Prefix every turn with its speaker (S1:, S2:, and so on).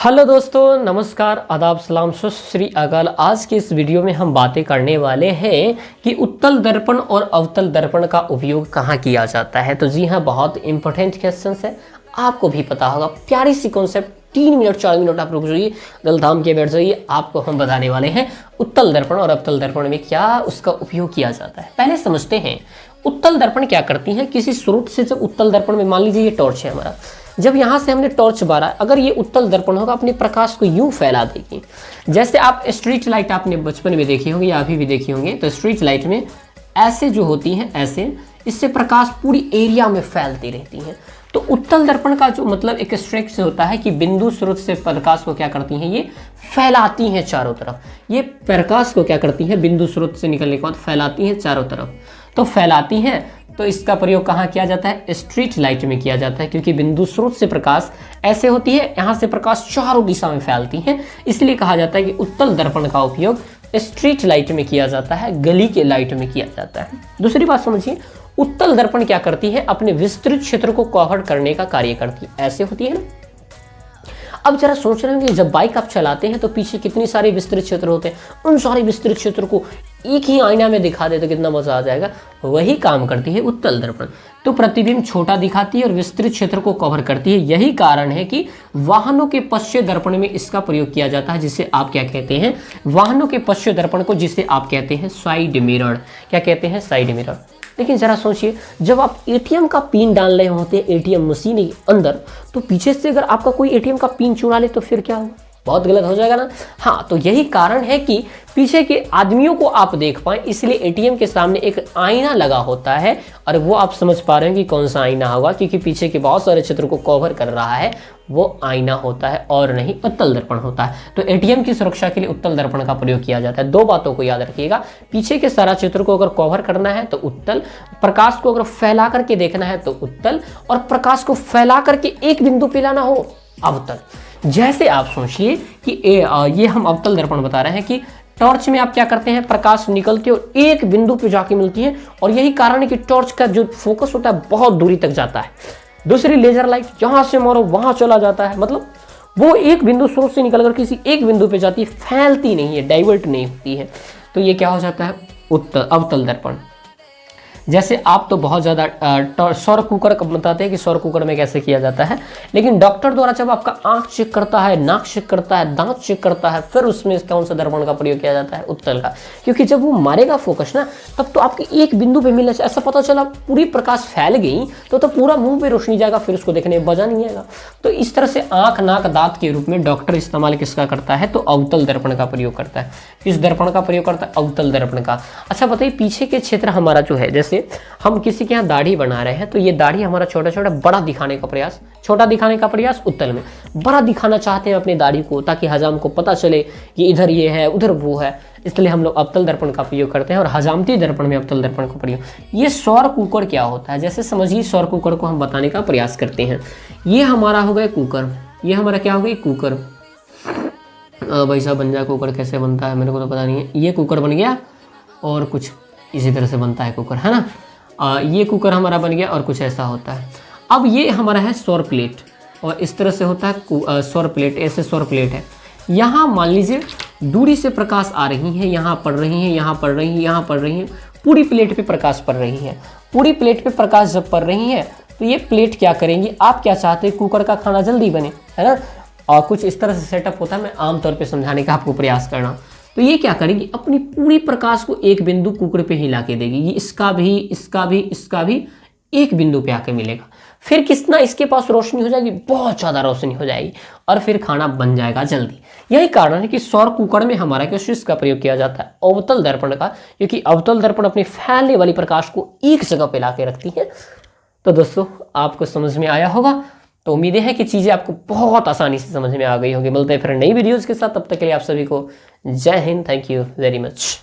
S1: Hello दोस्तों, नमस्कार, आदाब, सलाम, सत श्री अकाल। आज के इस वीडियो में हम बातें करने वाले हैं कि उत्तल दर्पण और अवतल दर्पण का उपयोग कहाँ किया जाता है। तो जी हाँ, बहुत इंपॉर्टेंट क्वेश्चन है, आपको भी पता होगा। प्यारी सी कॉन्सेप्ट, 3 मिनट 4 मिनट आप रुक जाइए, दिल थाम के बैठ जाइए। आपको हम बताने वाले हैं उत्तल दर्पण और अवतल दर्पण में क्या उसका उपयोग किया जाता है। पहले समझते हैं उत्तल दर्पण क्या करती है। किसी स्रोत से जब उत्तल दर्पण में, मान लीजिए ये टॉर्च है हमारा, जब यहाँ से हमने टॉर्च बारा, अगर ये उत्तल दर्पण होगा अपने प्रकाश को यूं फैला देगी। जैसे आप स्ट्रीट लाइट आपने बचपन में देखी होंगी या अभी भी देखी होंगी, तो स्ट्रीट लाइट में ऐसे जो होती हैं, ऐसे इससे प्रकाश पूरी एरिया में फैलती रहती है। तो उत्तल दर्पण का जो मतलब एक स्ट्रेक्स होता है कि बिंदु स्रोत से प्रकाश को क्या करती हैं, ये फैलाती हैं चारों तरफ। ये प्रकाश को क्या करती हैं, बिंदु स्रोत से निकलने के बाद फैलाती हैं चारों तरफ। तो फैलाती हैं, तो इसका प्रयोग कहाँ किया जाता है, स्ट्रीट लाइट में किया जाता है, क्योंकि बिंदु स्रोत से प्रकाश ऐसे होती है, यहाँ से प्रकाश चारों दिशा में फैलती है। इसलिए कहा जाता है कि उत्तल दर्पण का उपयोग स्ट्रीट लाइट में किया जाता है, गली के लाइट में किया जाता है। दूसरी बात समझिए, उत्तल दर्पण क्या करती है, अपने विस्तृत क्षेत्र को कवर करने का कार्य करती है। ऐसे होती है ना। अब जरा सोच रहे होंगे, जब बाइक आप चलाते हैं तो पीछे कितनी सारे विस्तृत क्षेत्र होते हैं, उन सारे विस्तृत क्षेत्र को एक ही आईना में दिखा दे तो कितना मजा आ जाएगा। वही काम करती है उत्तल दर्पण। तो प्रतिबिंब छोटा दिखाती है और विस्तृत क्षेत्र को कवर करती है। यही कारण है कि वाहनों के पश्चिम दर्पण में इसका प्रयोग किया जाता है, जिसे आप क्या कहते हैं, वाहनों के पश्चिम दर्पण को जिसे आप कहते हैं साइड मिरर। क्या कहते हैं, साइड मिरर। लेकिन जरा सोचिए, जब आप एटीएम का पिन डाल रहे होते हैं एटीएम मशीन के अंदर, तो पीछे से अगर आपका कोई एटीएम का पिन चुरा ले तो फिर क्या होगा, बहुत गलत हो जाएगा ना। हाँ, तो यही कारण है कि पीछे के आदमियों को आप देख पाएं, इसलिए एटीएम के सामने एक आईना लगा होता है। और वो आप समझ पा रहे हैं कि कौन सा आईना होगा, क्योंकि पीछे के बहुत सारे क्षेत्र को कवर कर रहा है, वो आईना होता है और नहीं उत्तल दर्पण होता है। तो एटीएम की सुरक्षा के लिए उत्तल दर्पण का प्रयोग किया जाता है। दो बातों को याद रखिएगा, पीछे के सारा क्षेत्र को अगर कवर करना है तो उत्तल, प्रकाश को अगर फैला करके देखना है तो उत्तल, और प्रकाश को फैला करके एक बिंदु पे लाना हो, अवतल। जैसे आप सोचिए कि ये हम अवतल दर्पण बता रहे हैं कि टॉर्च में आप क्या करते हैं, प्रकाश निकलती है और एक बिंदु पे जाके मिलती है, और यही कारण है कि टॉर्च का जो फोकस होता है बहुत दूरी तक जाता है। दूसरी लेजर लाइट, जहां से मारो वहां चला जाता है, मतलब वो एक बिंदु स्रोत से निकलकर किसी एक बिंदु पे जाती है, फैलती नहीं है, डाइवर्ट नहीं होती है। तो ये क्या हो जाता है, अवतल दर्पण। जैसे आप तो बहुत ज़्यादा सौर कुकर बताते हैं कि सौर कुकर में कैसे किया जाता है, लेकिन डॉक्टर द्वारा जब आपका आंख चेक करता है, नाक चेक करता है, दांत चेक करता है, फिर उसमें कौन सा दर्पण का प्रयोग किया जाता है, उत्तल का। क्योंकि जब वो मारेगा फोकस ना, तब तो आपके एक बिंदु पे मिलना चाहिए। ऐसा पता चला पूरी प्रकाश फैल गई तो पूरा मुंह पे रोशनी जाएगा, फिर उसको देखने में मजा नहीं आएगा। तो इस तरह से आंख, नाक, दांत के रूप में डॉक्टर इस्तेमाल किसका करता है, तो अवतल दर्पण का प्रयोग करता है। किस दर्पण का प्रयोग करता है, अवतल दर्पण का। अच्छा बताइए, पीछे के क्षेत्र हमारा जो है, जैसे हम किसी के यहाँ दाढ़ी बना रहे हैं, तो ये दाढ़ी हमारा छोटा छोटा बड़ा दिखाने का प्रयास, छोटा दिखाने का प्रयास उत्तल में, बड़ा दिखाना चाहते हैं अपनी दाढ़ी को, ताकि हजाम को पता चले कि इधर ये है उधर वो है। इसलिए हम लोग अवतल दर्पण का प्रयोग करते हैं, और हजामती दर्पण में अवतल दर्पण का प्रयोग। ये सौर कुकर क्या होता है, जैसे समझिए सौर कुकर को हम बताने का प्रयास करते हैं। ये हमारा हो गया कुकर, ये हमारा क्या हो गई, कुकर। भाई साहब बन जाए कुकर, कैसे बनता है मेरे को तो पता नहीं है। ये कुकर बन गया, और कुछ इसी तरह से बनता है कुकर, है ना। ये कुकर हमारा बन गया, और कुछ ऐसा होता है। अब ये हमारा है सौर प्लेट, और इस तरह से होता है सौर प्लेट। ऐसे सौर प्लेट है, यहाँ मान लीजिए दूरी से प्रकाश आ रही है, यहाँ पड़ रही है, यहाँ पड़ रही है, यहाँ पड़ रही है, पूरी प्लेट पे प्रकाश पड़ रही है। पूरी प्लेट पे प्रकाश जब पड़ रही है, तो ये प्लेट क्या करेंगी, आप क्या चाहते हैं, कुकर का खाना जल्दी बने, है ना। और कुछ इस तरह से सेटअप होता है, मैं आमतौर पर समझाने का आपको प्रयास कर रहा हूँ। तो ये क्या करेगी, अपनी पूरी प्रकाश को एक बिंदु कुकर पे ही ला के देगी। ये इसका भी, इसका भी, इसका भी एक बिंदु पे आके मिलेगा। फिर कितना इसके पास रोशनी हो जाएगी, बहुत ज़्यादा रोशनी हो जाएगी, और फिर खाना बन जाएगा जल्दी। यही कारण है कि सौर कुकर में हमारा किस चीज़ का प्रयोग किया जाता है, अवतल दर्पण का, क्योंकि अवतल दर्पण अपनी फैलने वाली प्रकाश को एक जगह पे ला के रखती है। तो दोस्तों, आपको समझ में आया होगा। तो उम्मीदें हैं कि चीज़ें आपको बहुत आसानी से समझ में आ गई होगी। मिलते हैं फिर नई वीडियोज़ के साथ, तब तक के लिए आप सभी को जय Hind, thank you very much.